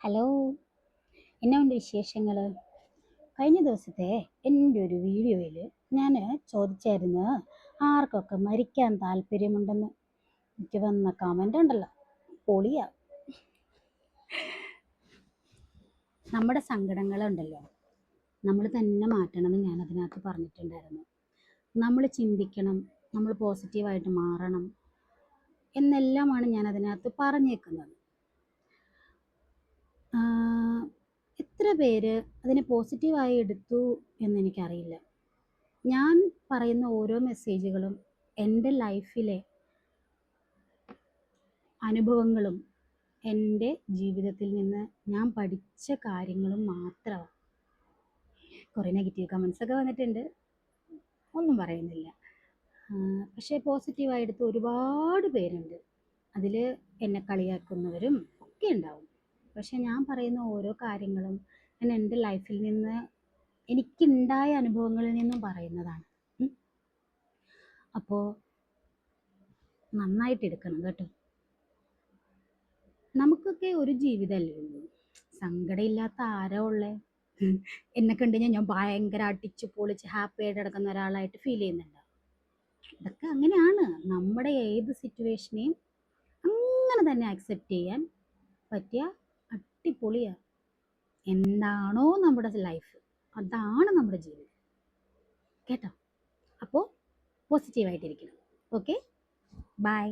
Hello, എന്നാ ഉണ്ട് വിശേഷങ്ങൾ? കഴിഞ്ഞ ദിവസത്തെ എൻ്റെ ഒരു വീഡിയോയിൽ ഞാൻ ചോദിച്ചായിരുന്നു ആർക്കൊക്കെ മരിക്കാൻ താല്പര്യമുണ്ടെന്ന്. എനിക്ക് വന്ന കമൻ്റ് ഉണ്ടല്ലോ, പൊളിയാ. നമ്മുടെ സങ്കടങ്ങളുണ്ടല്ലോ, നമ്മൾ തന്നെ മാറ്റണമെന്ന് ഞാൻ അതിനകത്ത് പറഞ്ഞിട്ടുണ്ടായിരുന്നു. നമ്മൾ ചിന്തിക്കണം, നമ്മൾ പോസിറ്റീവായിട്ട് മാറണം എന്നെല്ലാമാണ് ഞാൻ അതിനകത്ത് പറഞ്ഞേക്കുന്നത്. എത്ര പേര് അതിനെ പോസിറ്റീവായി എടുത്തു എന്നെനിക്കറിയില്ല. ഞാൻ പറയുന്ന ഓരോ മെസ്സേജുകളും എൻ്റെ ലൈഫിലെ അനുഭവങ്ങളും എൻ്റെ ജീവിതത്തിൽ നിന്ന് ഞാൻ പഠിച്ച കാര്യങ്ങളും മാത്രമാണ്. കുറേ നെഗറ്റീവ് കമൻസൊക്കെ വന്നിട്ടുണ്ട്, ഒന്നും പറയുന്നില്ല. പക്ഷേ പോസിറ്റീവായി എടുത്ത ഒരുപാട് പേരുണ്ട്. അതിൽ എന്നെ കളിയാക്കുന്നവരും ഒക്കെ ഉണ്ടാവും. പക്ഷെ ഞാൻ പറയുന്ന ഓരോ കാര്യങ്ങളും ഞാൻ എൻ്റെ ലൈഫിൽ നിന്ന് എനിക്കുണ്ടായ അനുഭവങ്ങളിൽ നിന്നും പറയുന്നതാണ്. അപ്പോൾ നന്നായിട്ട് എടുക്കണം കേട്ടോ. നമുക്കൊക്കെ ഒരു ജീവിതമല്ലേ ഉള്ളൂ. സങ്കടമില്ലാത്ത ആരാ ഉള്ളേ? എന്നെ കണ്ടു ഞാൻ ഭയങ്കര അടിച്ചു പൊളിച്ച് ഹാപ്പി ആയിട്ട് നടക്കുന്ന ഒരാളായിട്ട് ഫീൽ ചെയ്യുന്നുണ്ട്. ഇതൊക്കെ അങ്ങനെയാണ്. നമ്മുടെ ഏത് സിറ്റുവേഷനെയും അങ്ങനെ തന്നെ ആക്സെപ്റ്റ് ചെയ്യാൻ പറ്റിയ അടിപൊളിയാണ്. എന്താണോ നമ്മുടെ ലൈഫ്, അതാണ് നമ്മുടെ ജീവിതം കേട്ടോ. അപ്പോൾ പോസിറ്റീവായിട്ടിരിക്കണം. Okay, by.